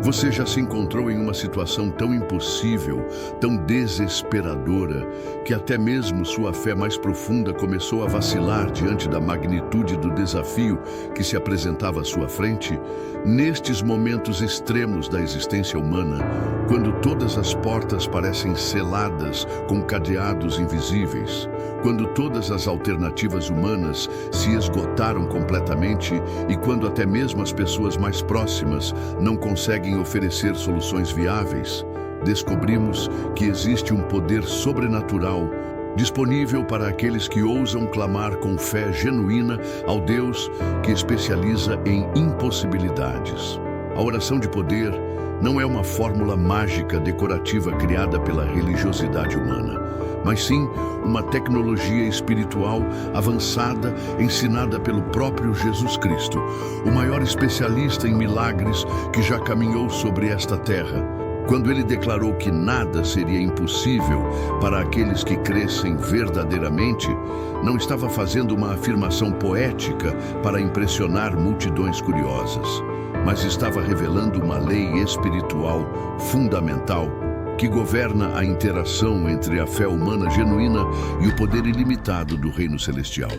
Você já se encontrou em uma situação tão impossível, tão desesperadora, que até mesmo sua fé mais profunda começou a vacilar diante da magnitude do desafio que se apresentava à sua frente? Nestes momentos extremos da existência humana, quando todas as portas parecem seladas com cadeados invisíveis, quando todas as alternativas humanas se esgotaram completamente e quando até mesmo as pessoas mais próximas não conseguem oferecer soluções viáveis, descobrimos que existe um poder sobrenatural disponível para aqueles que ousam clamar com fé genuína ao Deus que especializa em impossibilidades. A oração de poder não é uma fórmula mágica decorativa criada pela religiosidade humana, mas sim uma tecnologia espiritual avançada ensinada pelo próprio Jesus Cristo, o maior especialista em milagres que já caminhou sobre esta terra. Quando ele declarou que nada seria impossível para aqueles que crescem verdadeiramente, não estava fazendo uma afirmação poética para impressionar multidões curiosas, mas estava revelando uma lei espiritual fundamental que governa a interação entre a fé humana genuína e o poder ilimitado do reino celestial.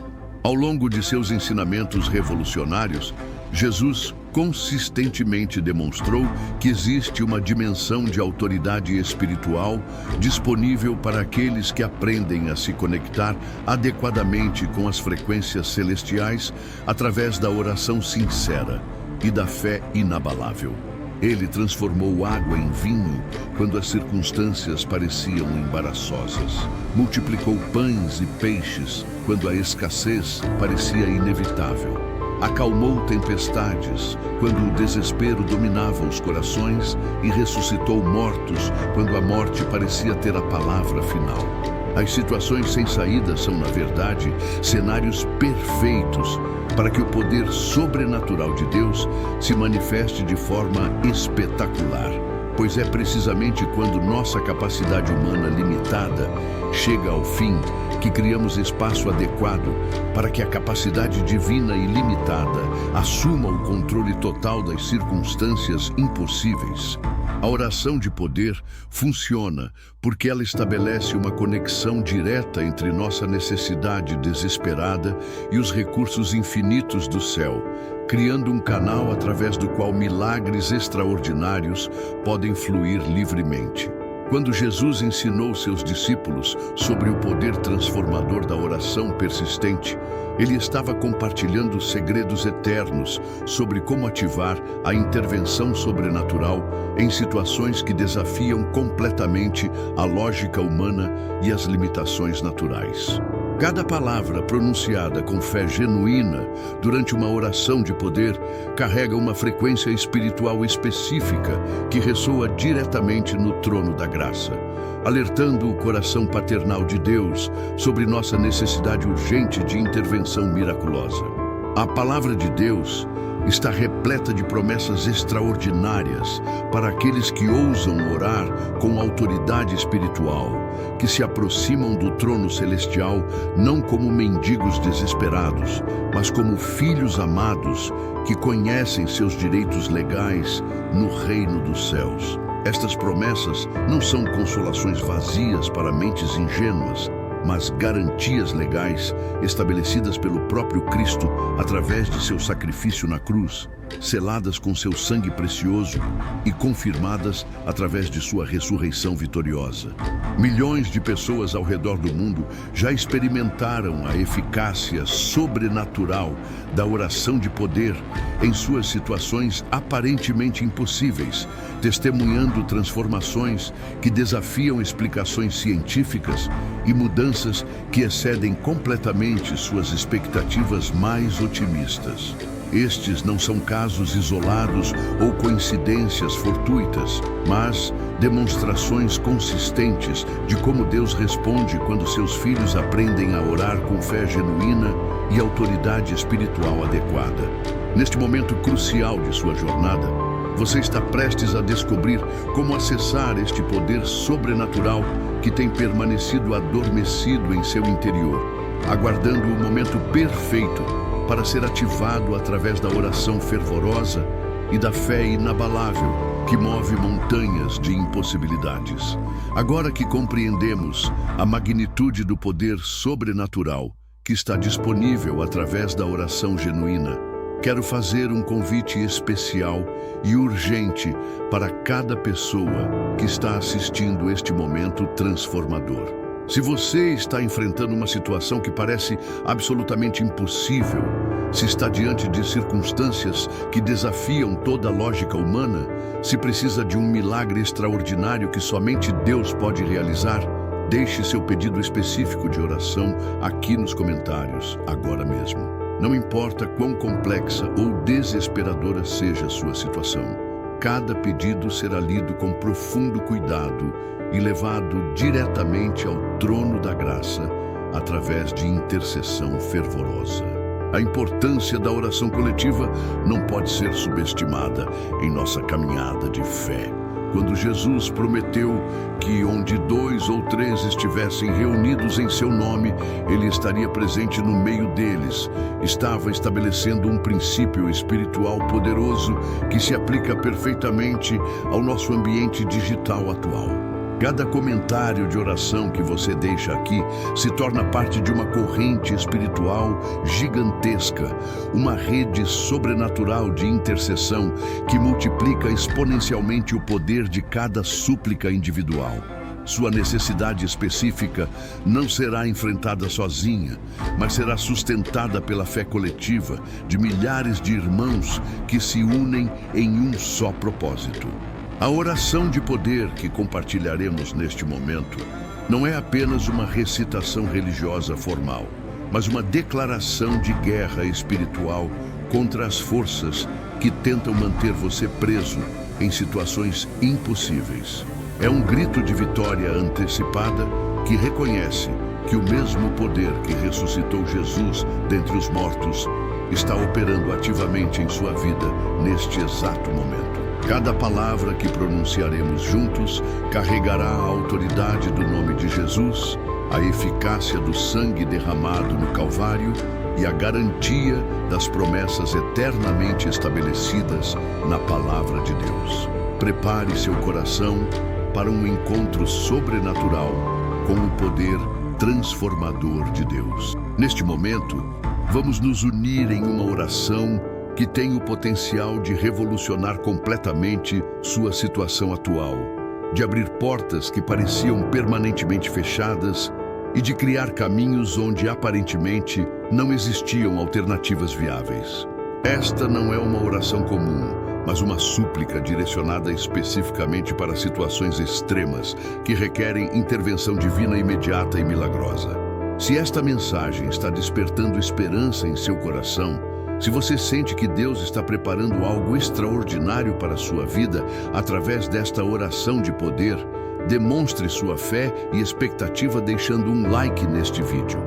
Ao longo de seus ensinamentos revolucionários, Jesus consistentemente demonstrou que existe uma dimensão de autoridade espiritual disponível para aqueles que aprendem a se conectar adequadamente com as frequências celestiais através da oração sincera e da fé inabalável. Ele transformou água em vinho quando as circunstâncias pareciam embaraçosas. Multiplicou pães e peixes quando a escassez parecia inevitável. Acalmou tempestades quando o desespero dominava os corações e ressuscitou mortos quando a morte parecia ter a palavra final. As situações sem saída são, na verdade, cenários perfeitos para que o poder sobrenatural de Deus se manifeste de forma espetacular, pois é precisamente quando nossa capacidade humana limitada chega ao fim que criamos espaço adequado para que a capacidade divina ilimitada assuma o controle total das circunstâncias impossíveis. A oração de poder funciona porque ela estabelece uma conexão direta entre nossa necessidade desesperada e os recursos infinitos do céu, criando um canal através do qual milagres extraordinários podem fluir livremente. Quando Jesus ensinou seus discípulos sobre o poder transformador da oração persistente, ele estava compartilhando segredos eternos sobre como ativar a intervenção sobrenatural em situações que desafiam completamente a lógica humana e as limitações naturais. Cada palavra pronunciada com fé genuína durante uma oração de poder carrega uma frequência espiritual específica que ressoa diretamente no trono da graça, alertando o coração paternal de Deus sobre nossa necessidade urgente de intervenção miraculosa. A palavra de Deus está repleta de promessas extraordinárias para aqueles que ousam orar com autoridade espiritual, que se aproximam do trono celestial não como mendigos desesperados, mas como filhos amados que conhecem seus direitos legais no reino dos céus. Estas promessas não são consolações vazias para mentes ingênuas, mas garantias legais estabelecidas pelo próprio Cristo através de seu sacrifício na cruz, seladas com seu sangue precioso e confirmadas através de sua ressurreição vitoriosa. Milhões de pessoas ao redor do mundo já experimentaram a eficácia sobrenatural da oração de poder em suas situações aparentemente impossíveis, testemunhando transformações que desafiam explicações científicas e mudanças que excedem completamente suas expectativas mais otimistas. Estes não são casos isolados ou coincidências fortuitas, mas demonstrações consistentes de como Deus responde quando seus filhos aprendem a orar com fé genuína e autoridade espiritual adequada. Neste momento crucial de sua jornada, você está prestes a descobrir como acessar este poder sobrenatural que tem permanecido adormecido em seu interior, aguardando o momento perfeito para ser ativado através da oração fervorosa e da fé inabalável que move montanhas de impossibilidades. Agora que compreendemos a magnitude do poder sobrenatural que está disponível através da oração genuína, quero fazer um convite especial e urgente para cada pessoa que está assistindo este momento transformador. Se você está enfrentando uma situação que parece absolutamente impossível, se está diante de circunstâncias que desafiam toda a lógica humana, se precisa de um milagre extraordinário que somente Deus pode realizar, deixe seu pedido específico de oração aqui nos comentários, agora mesmo. Não importa quão complexa ou desesperadora seja a sua situação, cada pedido será lido com profundo cuidado e levado diretamente ao trono da graça através de intercessão fervorosa. A importância da oração coletiva não pode ser subestimada em nossa caminhada de fé. Quando Jesus prometeu que onde 2 ou 3 estivessem reunidos em seu nome, ele estaria presente no meio deles, estava estabelecendo um princípio espiritual poderoso que se aplica perfeitamente ao nosso ambiente digital atual. Cada comentário de oração que você deixa aqui se torna parte de uma corrente espiritual gigantesca, uma rede sobrenatural de intercessão que multiplica exponencialmente o poder de cada súplica individual. Sua necessidade específica não será enfrentada sozinha, mas será sustentada pela fé coletiva de milhares de irmãos que se unem em um só propósito. A oração de poder que compartilharemos neste momento não é apenas uma recitação religiosa formal, mas uma declaração de guerra espiritual contra as forças que tentam manter você preso em situações impossíveis. É um grito de vitória antecipada que reconhece que o mesmo poder que ressuscitou Jesus dentre os mortos está operando ativamente em sua vida neste exato momento. Cada palavra que pronunciaremos juntos carregará a autoridade do nome de Jesus, a eficácia do sangue derramado no Calvário e a garantia das promessas eternamente estabelecidas na Palavra de Deus. Prepare seu coração para um encontro sobrenatural com o poder transformador de Deus. Neste momento, vamos nos unir em uma oração que tem o potencial de revolucionar completamente sua situação atual, de abrir portas que pareciam permanentemente fechadas e de criar caminhos onde aparentemente não existiam alternativas viáveis. Esta não é uma oração comum, mas uma súplica direcionada especificamente para situações extremas que requerem intervenção divina imediata e milagrosa. Se esta mensagem está despertando esperança em seu coração, se você sente que Deus está preparando algo extraordinário para a sua vida através desta oração de poder, demonstre sua fé e expectativa deixando um like neste vídeo.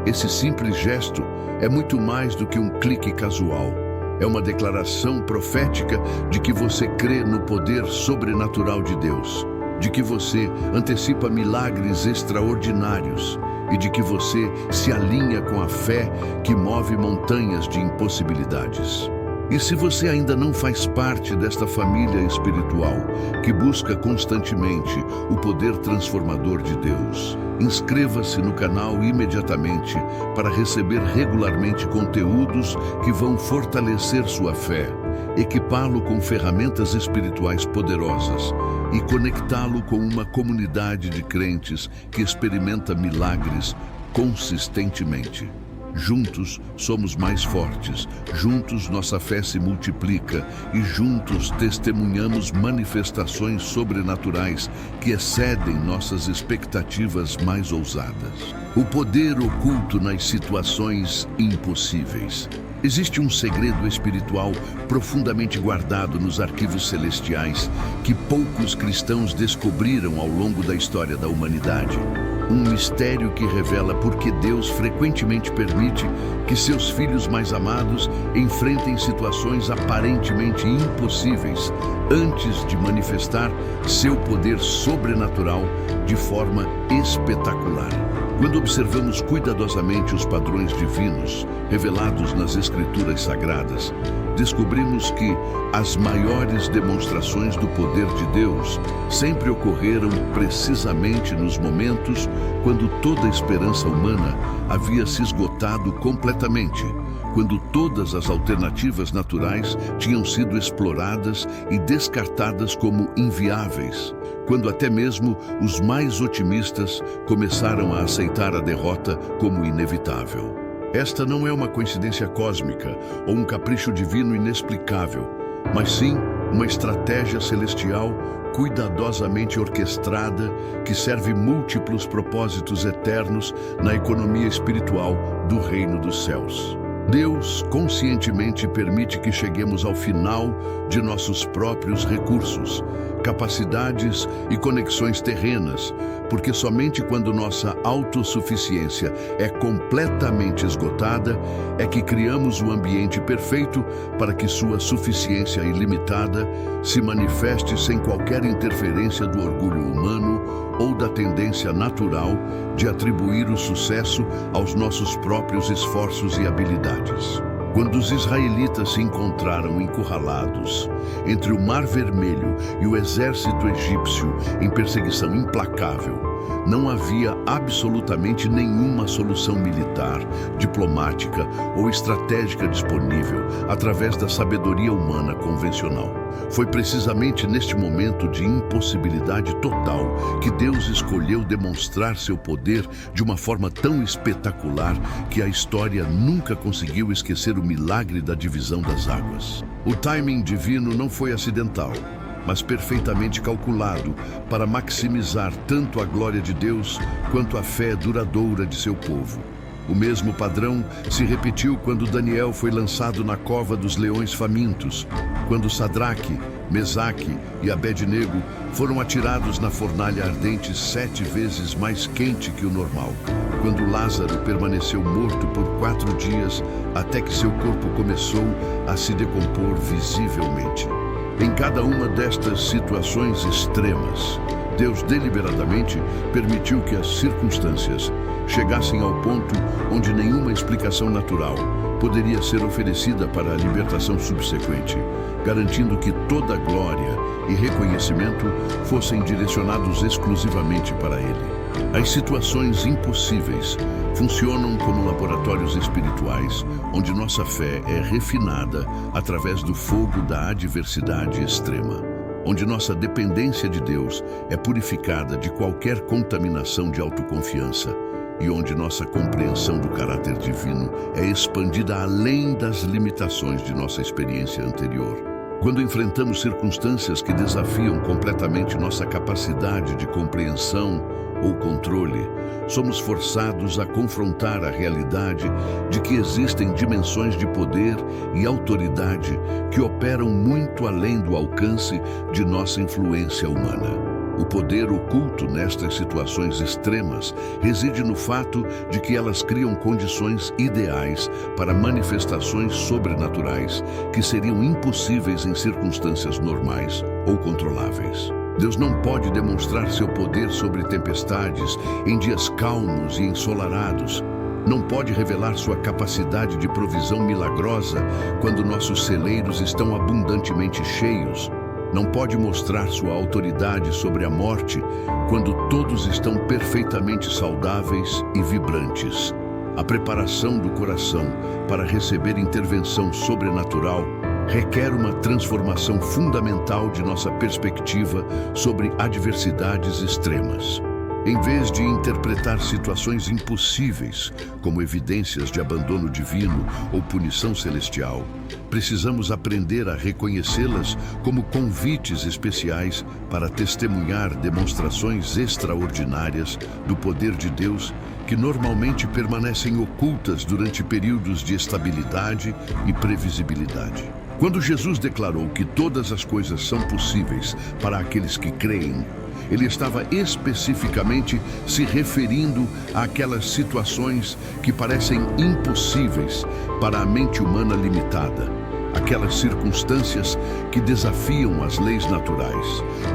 Esse simples gesto é muito mais do que um clique casual. É uma declaração profética de que você crê no poder sobrenatural de Deus, de que você antecipa milagres extraordinários e de que você se alinha com a fé que move montanhas de impossibilidades. E se você ainda não faz parte desta família espiritual que busca constantemente o poder transformador de Deus, inscreva-se no canal imediatamente para receber regularmente conteúdos que vão fortalecer sua fé, equipá-lo com ferramentas espirituais poderosas e conectá-lo com uma comunidade de crentes que experimenta milagres consistentemente. Juntos somos mais fortes, juntos nossa fé se multiplica e juntos testemunhamos manifestações sobrenaturais que excedem nossas expectativas mais ousadas. O poder oculto nas situações impossíveis. Existe um segredo espiritual profundamente guardado nos arquivos celestiais que poucos cristãos descobriram ao longo da história da humanidade. Um mistério que revela por que Deus frequentemente permite que seus filhos mais amados enfrentem situações aparentemente impossíveis antes de manifestar seu poder sobrenatural de forma espetacular. Quando observamos cuidadosamente os padrões divinos revelados nas Escrituras Sagradas, descobrimos que as maiores demonstrações do poder de Deus sempre ocorreram precisamente nos momentos quando toda a esperança humana havia se esgotado completamente, quando todas as alternativas naturais tinham sido exploradas e descartadas como inviáveis, quando até mesmo os mais otimistas começaram a aceitar a derrota como inevitável. Esta não é uma coincidência cósmica ou um capricho divino inexplicável, mas sim uma estratégia celestial cuidadosamente orquestrada que serve múltiplos propósitos eternos na economia espiritual do reino dos céus. Deus conscientemente permite que cheguemos ao final de nossos próprios recursos, capacidades e conexões terrenas, porque somente quando nossa autossuficiência é completamente esgotada é que criamos o ambiente perfeito para que sua suficiência ilimitada se manifeste sem qualquer interferência do orgulho humano ou da tendência natural de atribuir o sucesso aos nossos próprios esforços e habilidades. Quando os israelitas se encontraram encurralados entre o Mar Vermelho e o exército egípcio em perseguição implacável, não havia absolutamente nenhuma solução militar, diplomática ou estratégica disponível através da sabedoria humana convencional. Foi precisamente neste momento de impossibilidade total que Deus escolheu demonstrar seu poder de uma forma tão espetacular que a história nunca conseguiu esquecer o milagre da divisão das águas. O timing divino não foi acidental, mas perfeitamente calculado para maximizar tanto a glória de Deus quanto a fé duradoura de seu povo. O mesmo padrão se repetiu quando Daniel foi lançado na cova dos leões famintos, quando Sadraque, Mesaque e Abednego foram atirados na fornalha ardente 7 vezes mais quente que o normal, quando Lázaro permaneceu morto por 4 dias até que seu corpo começou a se decompor visivelmente. Em cada uma destas situações extremas, Deus deliberadamente permitiu que as circunstâncias chegassem ao ponto onde nenhuma explicação natural poderia ser oferecida para a libertação subsequente, garantindo que toda glória e reconhecimento fossem direcionados exclusivamente para Ele. As situações impossíveis funcionam como laboratórios espirituais, onde nossa fé é refinada através do fogo da adversidade extrema, onde nossa dependência de Deus é purificada de qualquer contaminação de autoconfiança e onde nossa compreensão do caráter divino é expandida além das limitações de nossa experiência anterior. Quando enfrentamos circunstâncias que desafiam completamente nossa capacidade de compreensão ou controle, somos forçados a confrontar a realidade de que existem dimensões de poder e autoridade que operam muito além do alcance de nossa influência humana. O poder oculto nestas situações extremas reside no fato de que elas criam condições ideais para manifestações sobrenaturais que seriam impossíveis em circunstâncias normais ou controláveis. Deus não pode demonstrar seu poder sobre tempestades em dias calmos e ensolarados. Não pode revelar sua capacidade de provisão milagrosa quando nossos celeiros estão abundantemente cheios. Não pode mostrar sua autoridade sobre a morte quando todos estão perfeitamente saudáveis e vibrantes. A preparação do coração para receber intervenção sobrenatural requer uma transformação fundamental de nossa perspectiva sobre adversidades extremas. Em vez de interpretar situações impossíveis como evidências de abandono divino ou punição celestial, precisamos aprender a reconhecê-las como convites especiais para testemunhar demonstrações extraordinárias do poder de Deus que normalmente permanecem ocultas durante períodos de estabilidade e previsibilidade. Quando Jesus declarou que todas as coisas são possíveis para aqueles que creem, ele estava especificamente se referindo àquelas situações que parecem impossíveis para a mente humana limitada, aquelas circunstâncias que desafiam as leis naturais,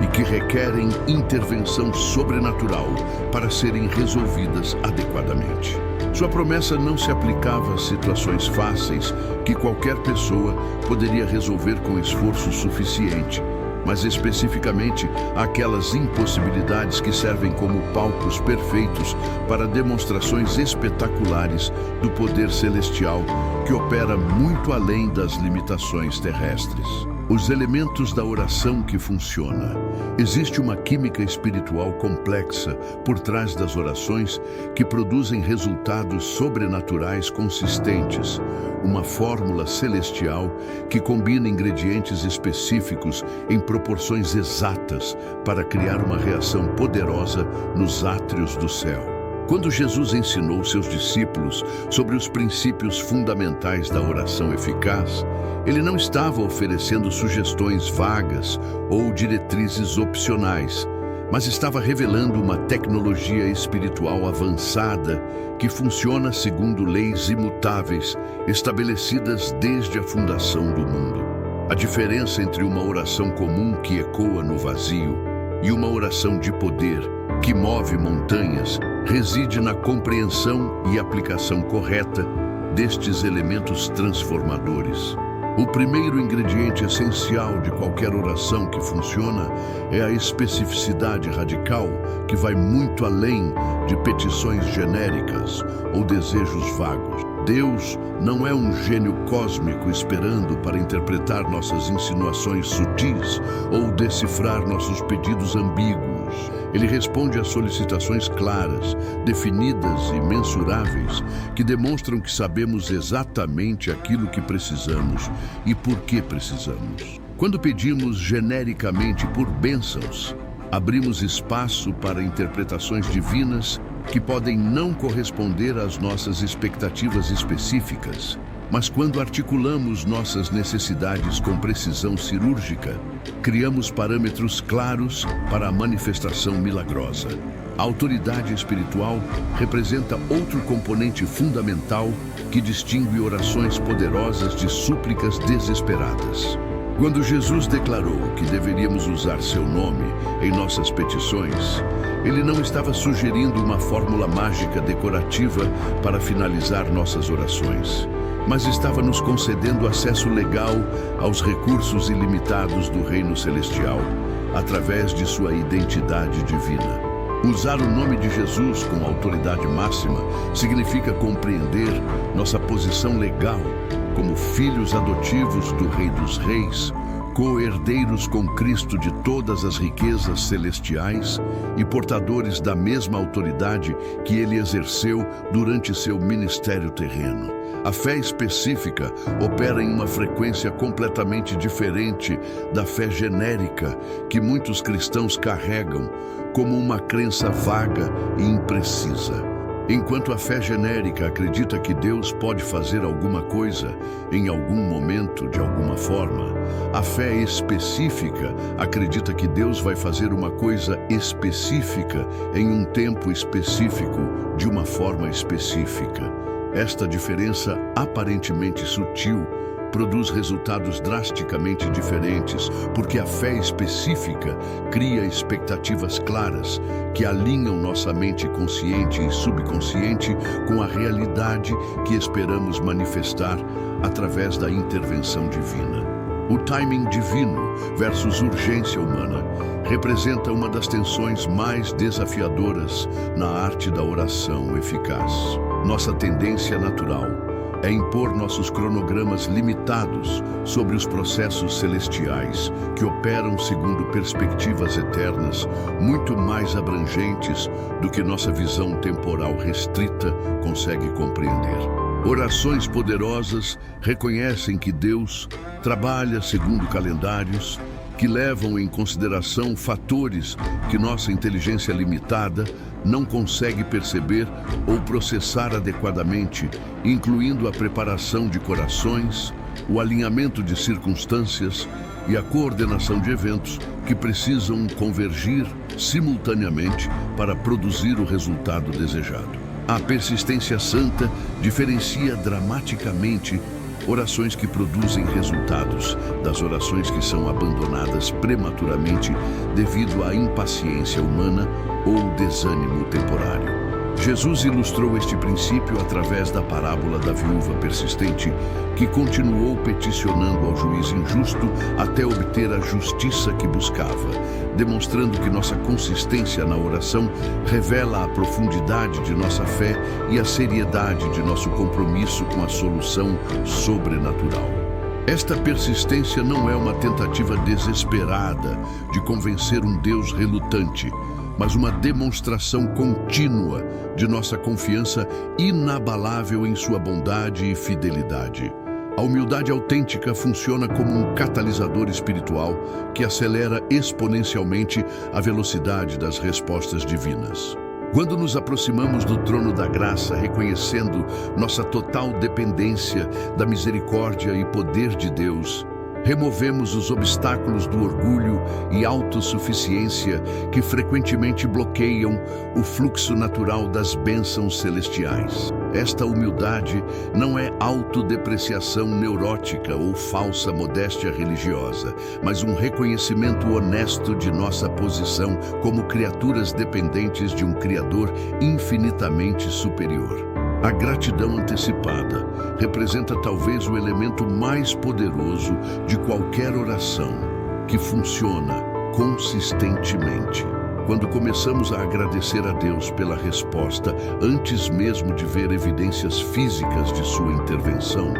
e que requerem intervenção sobrenatural para serem resolvidas adequadamente. Sua promessa não se aplicava a situações fáceis que qualquer pessoa poderia resolver com esforço suficiente, mas especificamente aquelas impossibilidades que servem como palcos perfeitos para demonstrações espetaculares do poder celestial que opera muito além das limitações terrestres. Os elementos da oração que funciona. Existe uma química espiritual complexa por trás das orações que produzem resultados sobrenaturais consistentes, uma fórmula celestial que combina ingredientes específicos em proporções exatas para criar uma reação poderosa nos átrios do céu. Quando Jesus ensinou seus discípulos sobre os princípios fundamentais da oração eficaz, ele não estava oferecendo sugestões vagas ou diretrizes opcionais, mas estava revelando uma tecnologia espiritual avançada que funciona segundo leis imutáveis estabelecidas desde a fundação do mundo. A diferença entre uma oração comum que ecoa no vazio e uma oração de poder que move montanhas reside na compreensão e aplicação correta destes elementos transformadores. O primeiro ingrediente essencial de qualquer oração que funciona é a especificidade radical, que vai muito além de petições genéricas ou desejos vagos. Deus não é um gênio cósmico esperando para interpretar nossas insinuações sutis ou decifrar nossos pedidos ambíguos. Ele responde a solicitações claras, definidas e mensuráveis, que demonstram que sabemos exatamente aquilo que precisamos e por que precisamos. Quando pedimos genericamente por bênçãos, abrimos espaço para interpretações divinas que podem não corresponder às nossas expectativas específicas. Mas quando articulamos nossas necessidades com precisão cirúrgica, criamos parâmetros claros para a manifestação milagrosa. A autoridade espiritual representa outro componente fundamental que distingue orações poderosas de súplicas desesperadas. Quando Jesus declarou que deveríamos usar seu nome em nossas petições, ele não estava sugerindo uma fórmula mágica decorativa para finalizar nossas orações, mas estava nos concedendo acesso legal aos recursos ilimitados do reino celestial, através de sua identidade divina. Usar o nome de Jesus com autoridade máxima significa compreender nossa posição legal como filhos adotivos do Rei dos Reis, co-herdeiros com Cristo de todas as riquezas celestiais e portadores da mesma autoridade que ele exerceu durante seu ministério terreno. A fé específica opera em uma frequência completamente diferente da fé genérica que muitos cristãos carregam como uma crença vaga e imprecisa. Enquanto a fé genérica acredita que Deus pode fazer alguma coisa em algum momento, de alguma forma, a fé específica acredita que Deus vai fazer uma coisa específica em um tempo específico, de uma forma específica. Esta diferença aparentemente sutil produz resultados drasticamente diferentes, porque a fé específica cria expectativas claras que alinham nossa mente consciente e subconsciente com a realidade que esperamos manifestar através da intervenção divina. O timing divino versus urgência humana representa uma das tensões mais desafiadoras na arte da oração eficaz. Nossa tendência natural é impor nossos cronogramas limitados sobre os processos celestiais que operam segundo perspectivas eternas muito mais abrangentes do que nossa visão temporal restrita consegue compreender. Orações poderosas reconhecem que Deus trabalha segundo calendários que levam em consideração fatores que nossa inteligência limitada não consegue perceber ou processar adequadamente, incluindo a preparação de corações, o alinhamento de circunstâncias e a coordenação de eventos que precisam convergir simultaneamente para produzir o resultado desejado. A persistência santa diferencia dramaticamente orações que produzem resultados das orações que são abandonadas prematuramente devido à impaciência humana ou desânimo temporário. Jesus ilustrou este princípio através da parábola da viúva persistente, que continuou peticionando ao juiz injusto até obter a justiça que buscava, demonstrando que nossa consistência na oração revela a profundidade de nossa fé e a seriedade de nosso compromisso com a solução sobrenatural. Esta persistência não é uma tentativa desesperada de convencer um Deus relutante, mas uma demonstração contínua de nossa confiança inabalável em sua bondade e fidelidade. A humildade autêntica funciona como um catalisador espiritual que acelera exponencialmente a velocidade das respostas divinas. Quando nos aproximamos do trono da graça, reconhecendo nossa total dependência da misericórdia e poder de Deus, removemos os obstáculos do orgulho e autossuficiência que frequentemente bloqueiam o fluxo natural das bênçãos celestiais. Esta humildade não é autodepreciação neurótica ou falsa modéstia religiosa, mas um reconhecimento honesto de nossa posição como criaturas dependentes de um Criador infinitamente superior. A gratidão antecipada representa talvez o elemento mais poderoso de qualquer oração, que funciona consistentemente. Quando começamos a agradecer a Deus pela resposta antes mesmo de ver evidências físicas de sua intervenção,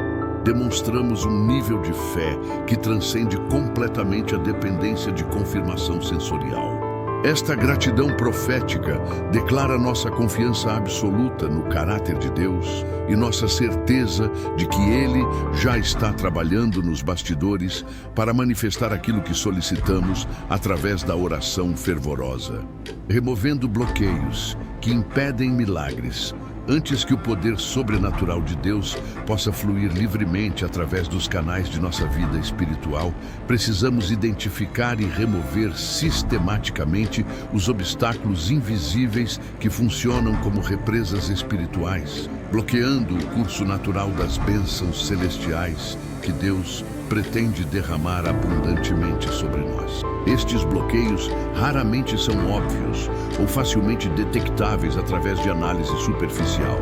demonstramos um nível de fé que transcende completamente a dependência de confirmação sensorial. Esta gratidão profética declara nossa confiança absoluta no caráter de Deus e nossa certeza de que Ele já está trabalhando nos bastidores para manifestar aquilo que solicitamos através da oração fervorosa, removendo bloqueios que impedem milagres. Antes que o poder sobrenatural de Deus possa fluir livremente através dos canais de nossa vida espiritual, precisamos identificar e remover sistematicamente os obstáculos invisíveis que funcionam como represas espirituais, bloqueando o curso natural das bênçãos celestiais que Deus pretende derramar abundantemente sobre nós. Estes bloqueios raramente são óbvios ou facilmente detectáveis através de análise superficial,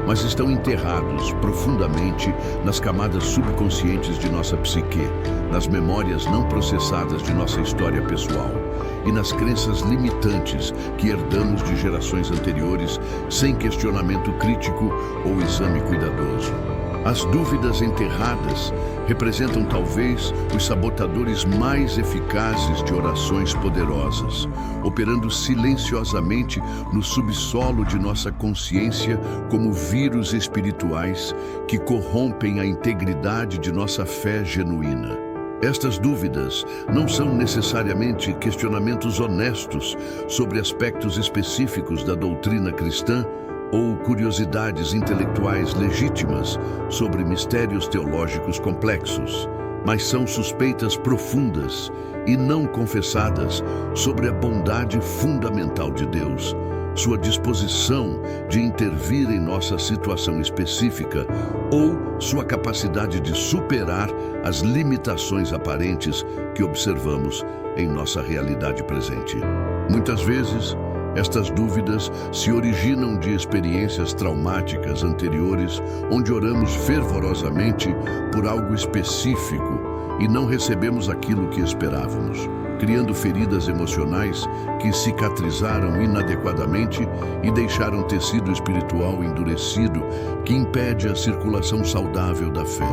mas estão enterrados profundamente nas camadas subconscientes de nossa psique, nas memórias não processadas de nossa história pessoal e nas crenças limitantes que herdamos de gerações anteriores sem questionamento crítico ou exame cuidadoso. As dúvidas enterradas representam talvez os sabotadores mais eficazes de orações poderosas, operando silenciosamente no subsolo de nossa consciência como vírus espirituais que corrompem a integridade de nossa fé genuína. Estas dúvidas não são necessariamente questionamentos honestos sobre aspectos específicos da doutrina cristã, ou curiosidades intelectuais legítimas sobre mistérios teológicos complexos, mas são suspeitas profundas e não confessadas sobre a bondade fundamental de Deus, sua disposição de intervir em nossa situação específica ou sua capacidade de superar as limitações aparentes que observamos em nossa realidade presente. Muitas vezes, estas dúvidas se originam de experiências traumáticas anteriores, onde oramos fervorosamente por algo específico e não recebemos aquilo que esperávamos, criando feridas emocionais que cicatrizaram inadequadamente e deixaram tecido espiritual endurecido que impede a circulação saudável da fé.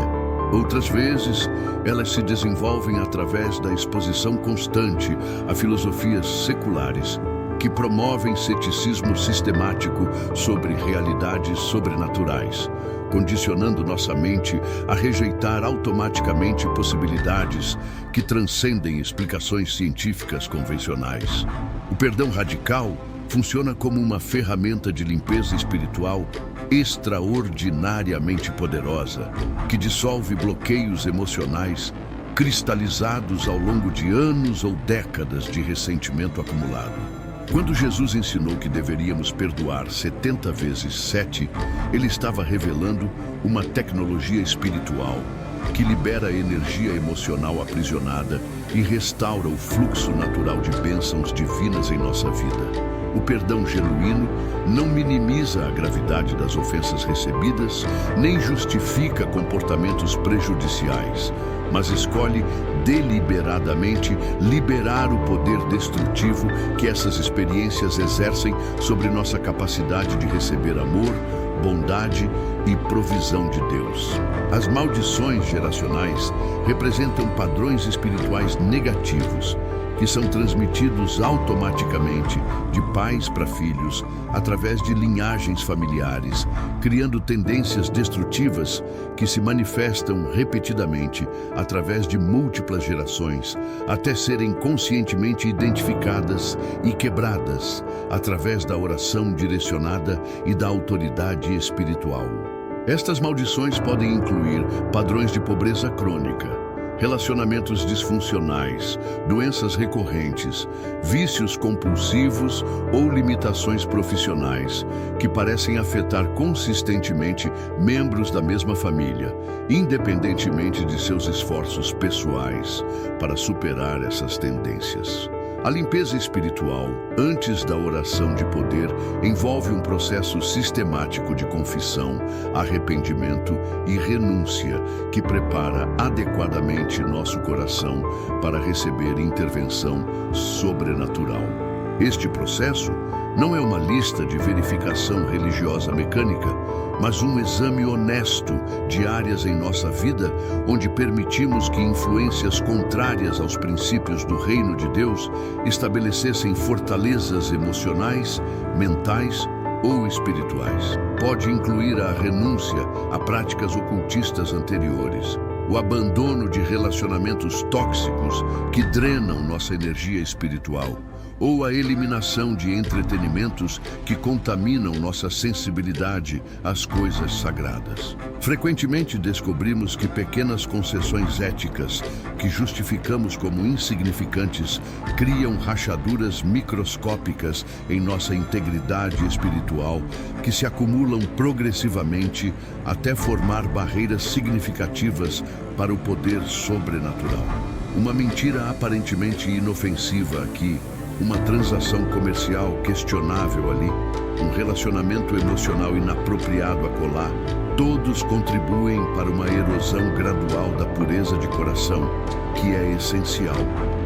Outras vezes, elas se desenvolvem através da exposição constante a filosofias seculares, que promovem ceticismo sistemático sobre realidades sobrenaturais, condicionando nossa mente a rejeitar automaticamente possibilidades que transcendem explicações científicas convencionais. O perdão radical funciona como uma ferramenta de limpeza espiritual extraordinariamente poderosa, que dissolve bloqueios emocionais cristalizados ao longo de anos ou décadas de ressentimento acumulado. Quando Jesus ensinou que deveríamos perdoar 70 vezes 7, ele estava revelando uma tecnologia espiritual que libera a energia emocional aprisionada e restaura o fluxo natural de bênçãos divinas em nossa vida. O perdão genuíno não minimiza a gravidade das ofensas recebidas, nem justifica comportamentos prejudiciais, mas escolhe deliberadamente liberar o poder destrutivo que essas experiências exercem sobre nossa capacidade de receber amor, bondade e provisão de Deus. As maldições geracionais representam padrões espirituais negativos que são transmitidos automaticamente de pais para filhos através de linhagens familiares, criando tendências destrutivas que se manifestam repetidamente através de múltiplas gerações, até serem conscientemente identificadas e quebradas através da oração direcionada e da autoridade espiritual. Estas maldições podem incluir padrões de pobreza crônica, relacionamentos disfuncionais, doenças recorrentes, vícios compulsivos ou limitações profissionais que parecem afetar consistentemente membros da mesma família, independentemente de seus esforços pessoais para superar essas tendências. A limpeza espiritual, antes da oração de poder, envolve um processo sistemático de confissão, arrependimento e renúncia que prepara adequadamente nosso coração para receber intervenção sobrenatural. Este processo não é uma lista de verificação religiosa mecânica, mas um exame honesto de áreas em nossa vida onde permitimos que influências contrárias aos princípios do reino de Deus estabelecessem fortalezas emocionais, mentais ou espirituais. Pode incluir a renúncia a práticas ocultistas anteriores, o abandono de relacionamentos tóxicos que drenam nossa energia espiritual, ou a eliminação de entretenimentos que contaminam nossa sensibilidade às coisas sagradas. Frequentemente descobrimos que pequenas concessões éticas que justificamos como insignificantes criam rachaduras microscópicas em nossa integridade espiritual que se acumulam progressivamente até formar barreiras significativas para o poder sobrenatural. Uma mentira aparentemente inofensiva aqui, uma transação comercial questionável ali, um relacionamento emocional inapropriado acolá, todos contribuem para uma erosão gradual da pureza de coração, que é essencial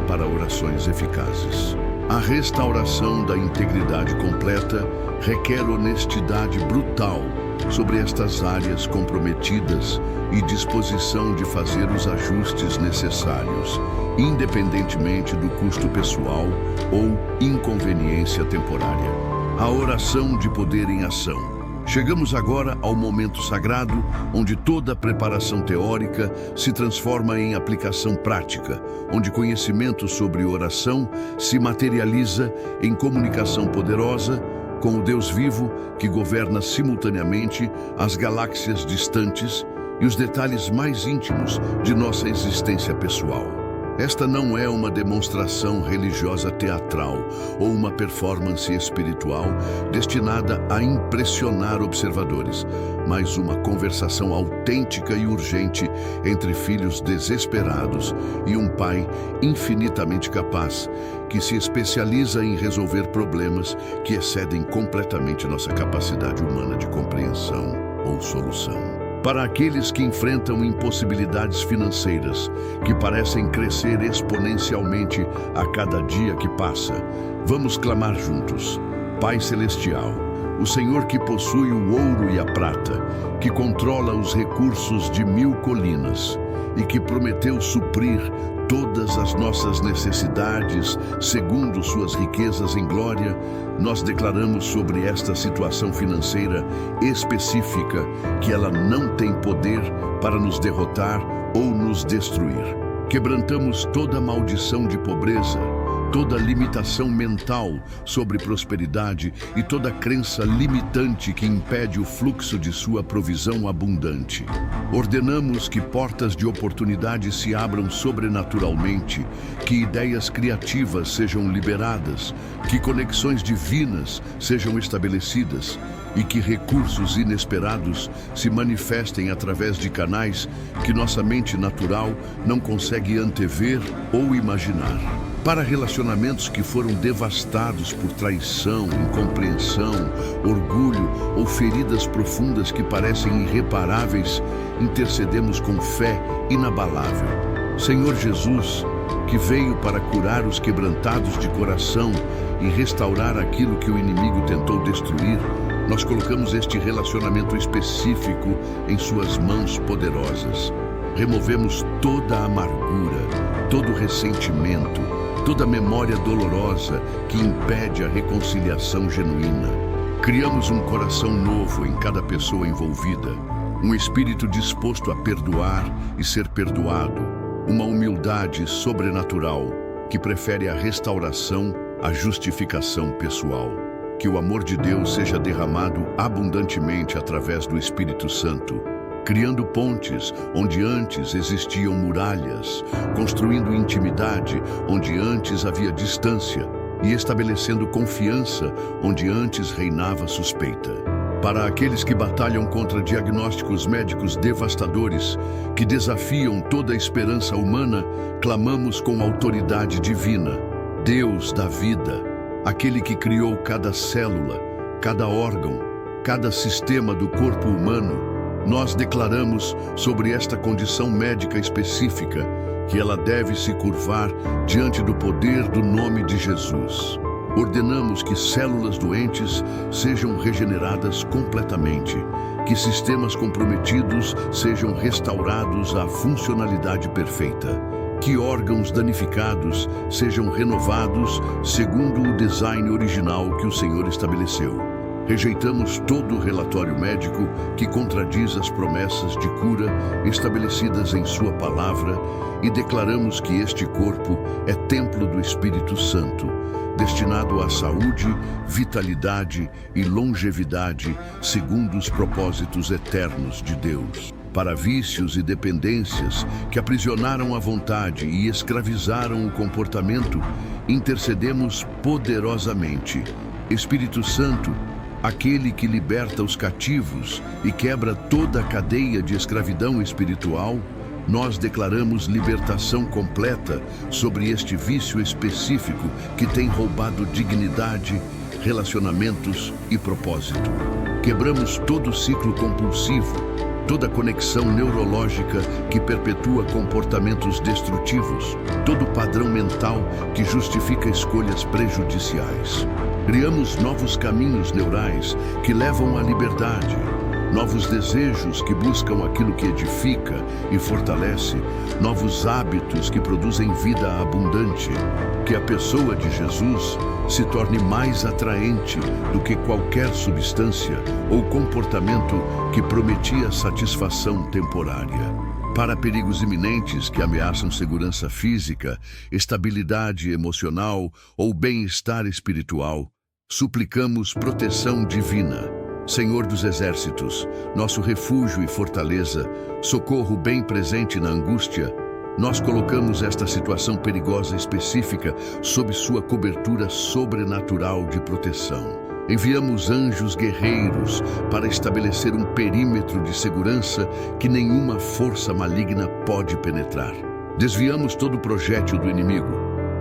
para orações eficazes. A restauração da integridade completa requer honestidade brutal sobre estas áreas comprometidas e disposição de fazer os ajustes necessários, independentemente do custo pessoal ou inconveniência temporária. A oração de poder em ação. Chegamos agora ao momento sagrado, onde toda preparação teórica se transforma em aplicação prática, onde conhecimento sobre oração se materializa em comunicação poderosa com o Deus vivo que governa simultaneamente as galáxias distantes e os detalhes mais íntimos de nossa existência pessoal. Esta não é uma demonstração religiosa teatral ou uma performance espiritual destinada a impressionar observadores, mas uma conversação autêntica e urgente entre filhos desesperados e um pai infinitamente capaz, que se especializa em resolver problemas que excedem completamente nossa capacidade humana de compreensão ou solução. Para aqueles que enfrentam impossibilidades financeiras que parecem crescer exponencialmente a cada dia que passa, vamos clamar juntos. Pai Celestial, o Senhor que possui o ouro e a prata, que controla os recursos de 1000 colinas e que prometeu suprir todas as nossas necessidades segundo suas riquezas em glória, nós declaramos sobre esta situação financeira específica que ela não tem poder para nos derrotar ou nos destruir. Quebrantamos toda maldição de pobreza, toda limitação mental sobre prosperidade e toda crença limitante que impede o fluxo de sua provisão abundante. Ordenamos que portas de oportunidade se abram sobrenaturalmente, que ideias criativas sejam liberadas, que conexões divinas sejam estabelecidas e que recursos inesperados se manifestem através de canais que nossa mente natural não consegue antever ou imaginar. Para relacionamentos que foram devastados por traição, incompreensão, orgulho ou feridas profundas que parecem irreparáveis, intercedemos com fé inabalável. Senhor Jesus, que veio para curar os quebrantados de coração e restaurar aquilo que o inimigo tentou destruir, nós colocamos este relacionamento específico em suas mãos poderosas. Removemos toda a amargura, todo o ressentimento, toda memória dolorosa que impede a reconciliação genuína. Criamos um coração novo em cada pessoa envolvida, um espírito disposto a perdoar e ser perdoado, uma humildade sobrenatural que prefere a restauração à justificação pessoal. Que o amor de Deus seja derramado abundantemente através do Espírito Santo, criando pontes onde antes existiam muralhas, construindo intimidade onde antes havia distância e estabelecendo confiança onde antes reinava suspeita. Para aqueles que batalham contra diagnósticos médicos devastadores, que desafiam toda a esperança humana, clamamos com autoridade divina. Deus da vida, aquele que criou cada célula, cada órgão, cada sistema do corpo humano, nós declaramos sobre esta condição médica específica que ela deve se curvar diante do poder do nome de Jesus. Ordenamos que células doentes sejam regeneradas completamente, que sistemas comprometidos sejam restaurados à funcionalidade perfeita, que órgãos danificados sejam renovados segundo o design original que o Senhor estabeleceu. Rejeitamos todo relatório médico que contradiz as promessas de cura estabelecidas em Sua palavra e declaramos que este corpo é templo do Espírito Santo, destinado à saúde, vitalidade e longevidade segundo os propósitos eternos de Deus. Para vícios e dependências que aprisionaram a vontade e escravizaram o comportamento, intercedemos poderosamente. Espírito Santo, aquele que liberta os cativos e quebra toda a cadeia de escravidão espiritual, nós declaramos libertação completa sobre este vício específico que tem roubado dignidade, relacionamentos e propósito. Quebramos todo o ciclo compulsivo, toda conexão neurológica que perpetua comportamentos destrutivos, todo padrão mental que justifica escolhas prejudiciais. Criamos novos caminhos neurais que levam à liberdade, novos desejos que buscam aquilo que edifica e fortalece, novos hábitos que produzem vida abundante. Que a pessoa de Jesus se torne mais atraente do que qualquer substância ou comportamento que prometia satisfação temporária. Para perigos iminentes que ameaçam segurança física, estabilidade emocional ou bem-estar espiritual, suplicamos proteção divina. Senhor dos Exércitos, nosso refúgio e fortaleza, socorro bem presente na angústia, nós colocamos esta situação perigosa específica sob sua cobertura sobrenatural de proteção. Enviamos anjos guerreiros para estabelecer um perímetro de segurança que nenhuma força maligna pode penetrar. Desviamos todo projétil do inimigo,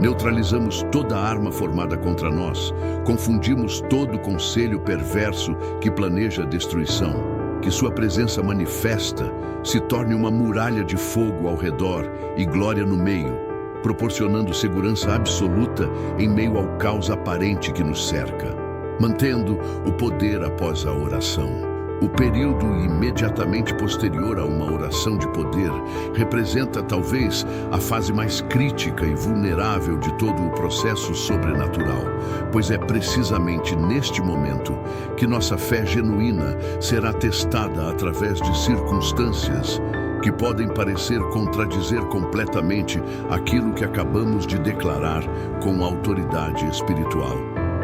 neutralizamos toda arma formada contra nós, confundimos todo conselho perverso que planeja destruição. Que sua presença manifesta se torne uma muralha de fogo ao redor e glória no meio, proporcionando segurança absoluta em meio ao caos aparente que nos cerca, mantendo o poder após a oração. O período imediatamente posterior a uma oração de poder representa talvez a fase mais crítica e vulnerável de todo o processo sobrenatural, pois é precisamente neste momento que nossa fé genuína será testada através de circunstâncias que podem parecer contradizer completamente aquilo que acabamos de declarar com autoridade espiritual.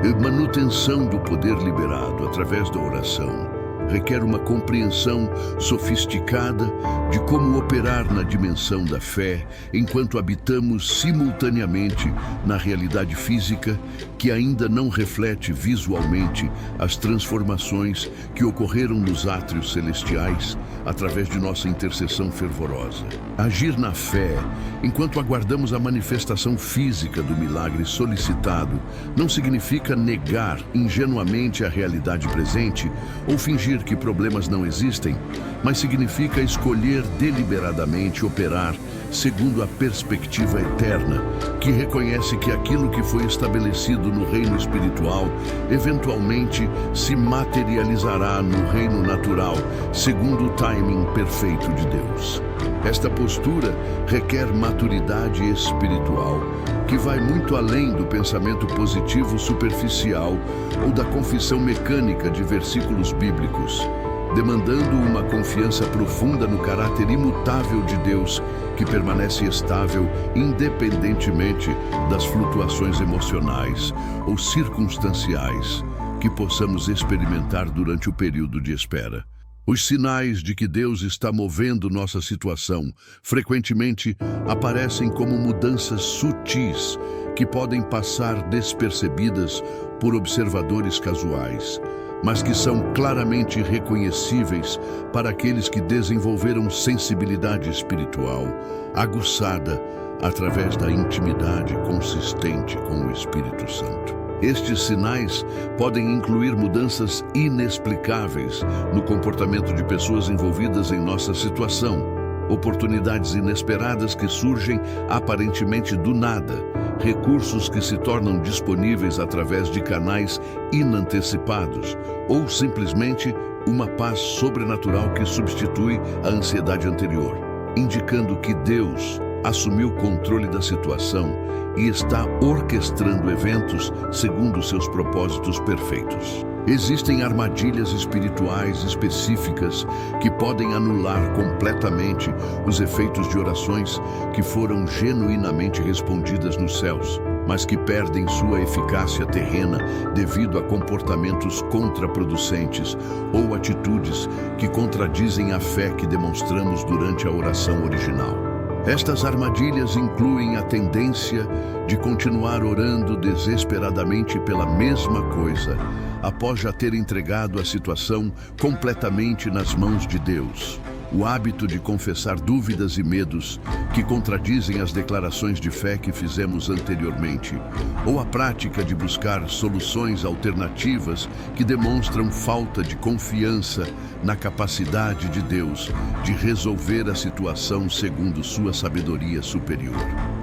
A manutenção do poder liberado através da oração requer uma compreensão sofisticada de como operar na dimensão da fé enquanto habitamos simultaneamente na realidade física que ainda não reflete visualmente as transformações que ocorreram nos átrios celestiais através de nossa intercessão fervorosa. Agir na fé enquanto aguardamos a manifestação física do milagre solicitado não significa negar ingenuamente a realidade presente ou fingir que problemas não existem, mas significa escolher deliberadamente operar segundo a perspectiva eterna, que reconhece que aquilo que foi estabelecido no reino espiritual eventualmente se materializará no reino natural, segundo o timing perfeito de Deus. Esta postura requer maturidade espiritual, que vai muito além do pensamento positivo superficial ou da confissão mecânica de versículos bíblicos, demandando uma confiança profunda no caráter imutável de Deus, que permanece estável independentemente das flutuações emocionais ou circunstanciais que possamos experimentar durante o período de espera. Os sinais de que Deus está movendo nossa situação frequentemente aparecem como mudanças sutis que podem passar despercebidas por observadores casuais, mas que são claramente reconhecíveis para aqueles que desenvolveram sensibilidade espiritual, aguçada através da intimidade consistente com o Espírito Santo. Estes sinais podem incluir mudanças inexplicáveis no comportamento de pessoas envolvidas em nossa situação, oportunidades inesperadas que surgem aparentemente do nada, recursos que se tornam disponíveis através de canais inantecipados, ou simplesmente uma paz sobrenatural que substitui a ansiedade anterior, indicando que Deus assumiu o controle da situação e está orquestrando eventos segundo seus propósitos perfeitos. Existem armadilhas espirituais específicas que podem anular completamente os efeitos de orações que foram genuinamente respondidas nos céus, mas que perdem sua eficácia terrena devido a comportamentos contraproducentes ou atitudes que contradizem a fé que demonstramos durante a oração original. Estas armadilhas incluem a tendência de continuar orando desesperadamente pela mesma coisa, após já ter entregado a situação completamente nas mãos de Deus. O hábito de confessar dúvidas e medos que contradizem as declarações de fé que fizemos anteriormente, ou a prática de buscar soluções alternativas que demonstram falta de confiança na capacidade de Deus de resolver a situação segundo sua sabedoria superior.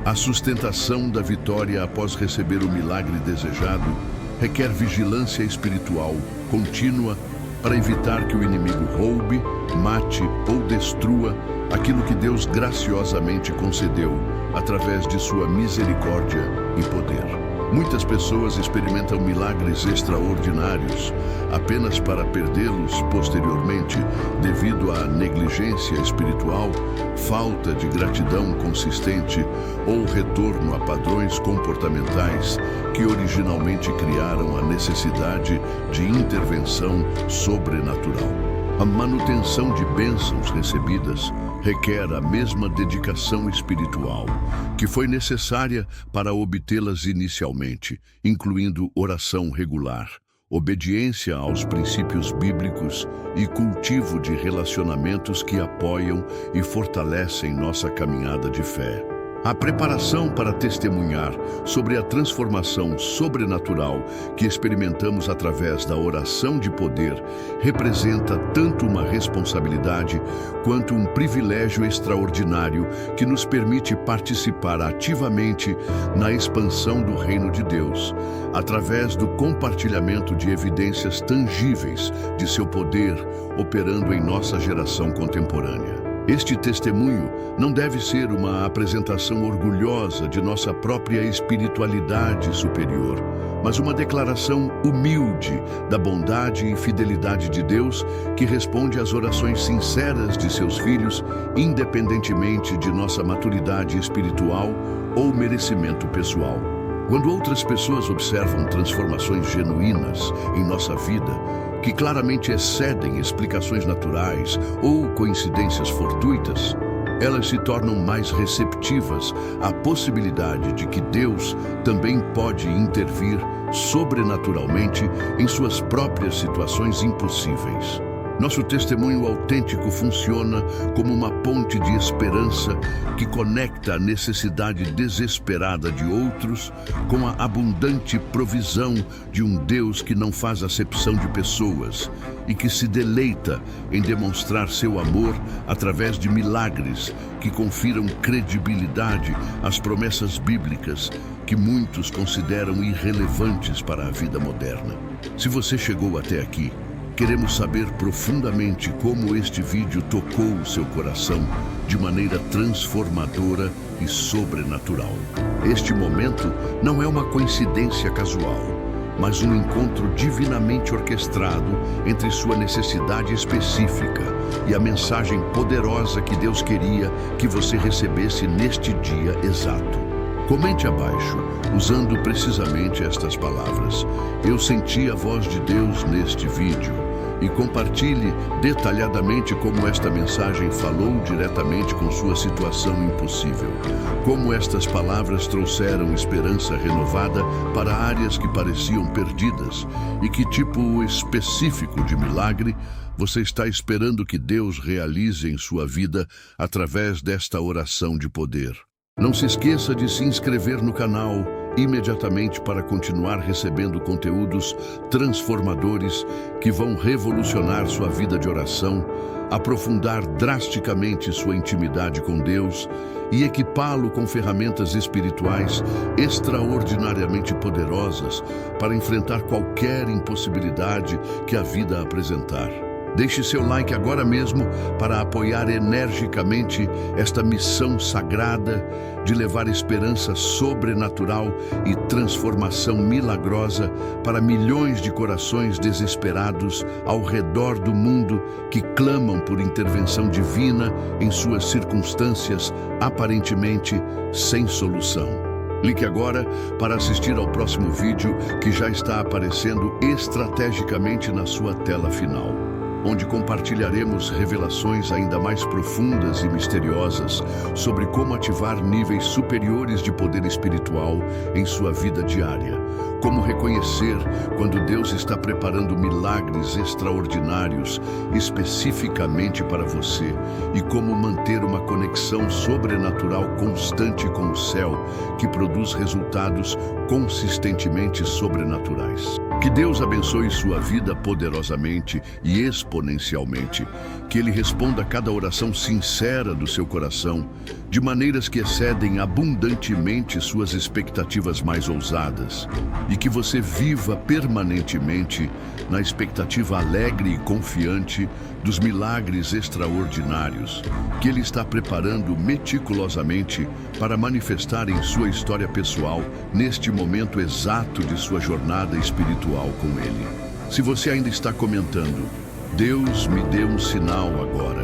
A sustentação da vitória após receber o milagre desejado requer vigilância espiritual contínua para evitar que o inimigo roube, mate ou destrua aquilo que Deus graciosamente concedeu através de sua misericórdia e poder. Muitas pessoas experimentam milagres extraordinários apenas para perdê-los posteriormente devido à negligência espiritual, falta de gratidão consistente ou retorno a padrões comportamentais que originalmente criaram a necessidade de intervenção sobrenatural. A manutenção de bênçãos recebidas requer a mesma dedicação espiritual que foi necessária para obtê-las inicialmente, incluindo oração regular, obediência aos princípios bíblicos e cultivo de relacionamentos que apoiam e fortalecem nossa caminhada de fé. A preparação para testemunhar sobre a transformação sobrenatural que experimentamos através da oração de poder representa tanto uma responsabilidade quanto um privilégio extraordinário que nos permite participar ativamente na expansão do reino de Deus, através do compartilhamento de evidências tangíveis de seu poder operando em nossa geração contemporânea. Este testemunho não deve ser uma apresentação orgulhosa de nossa própria espiritualidade superior, mas uma declaração humilde da bondade e fidelidade de Deus que responde às orações sinceras de seus filhos, independentemente de nossa maturidade espiritual ou merecimento pessoal. Quando outras pessoas observam transformações genuínas em nossa vida, que claramente excedem explicações naturais ou coincidências fortuitas, elas se tornam mais receptivas à possibilidade de que Deus também pode intervir sobrenaturalmente em suas próprias situações impossíveis. Nosso testemunho autêntico funciona como uma ponte de esperança que conecta a necessidade desesperada de outros com a abundante provisão de um Deus que não faz acepção de pessoas e que se deleita em demonstrar seu amor através de milagres que confiram credibilidade às promessas bíblicas que muitos consideram irrelevantes para a vida moderna. Se você chegou até aqui, queremos saber profundamente como este vídeo tocou o seu coração de maneira transformadora e sobrenatural. Este momento não é uma coincidência casual, mas um encontro divinamente orquestrado entre sua necessidade específica e a mensagem poderosa que Deus queria que você recebesse neste dia exato. Comente abaixo, usando precisamente estas palavras: "Eu senti a voz de Deus neste vídeo", e compartilhe detalhadamente como esta mensagem falou diretamente com sua situação impossível. Como estas palavras trouxeram esperança renovada para áreas que pareciam perdidas e que tipo específico de milagre você está esperando que Deus realize em sua vida através desta oração de poder. Não se esqueça de se inscrever no canal imediatamente para continuar recebendo conteúdos transformadores que vão revolucionar sua vida de oração, aprofundar drasticamente sua intimidade com Deus e equipá-lo com ferramentas espirituais extraordinariamente poderosas para enfrentar qualquer impossibilidade que a vida apresentar. Deixe seu like agora mesmo para apoiar energicamente esta missão sagrada de levar esperança sobrenatural e transformação milagrosa para milhões de corações desesperados ao redor do mundo que clamam por intervenção divina em suas circunstâncias aparentemente sem solução. Clique agora para assistir ao próximo vídeo que já está aparecendo estrategicamente na sua tela final, onde compartilharemos revelações ainda mais profundas e misteriosas sobre como ativar níveis superiores de poder espiritual em sua vida diária, como reconhecer quando Deus está preparando milagres extraordinários especificamente para você e como manter uma conexão sobrenatural constante com o céu que produz resultados consistentemente sobrenaturais. Que Deus abençoe sua vida poderosamente e exponencialmente. Que Ele responda a cada oração sincera do seu coração, de maneiras que excedem abundantemente suas expectativas mais ousadas. E que você viva permanentemente na expectativa alegre e confiante dos milagres extraordinários que Ele está preparando meticulosamente para manifestar em sua história pessoal neste momento exato de sua jornada espiritual com Ele. Se você ainda está comentando, Deus me deu um sinal agora,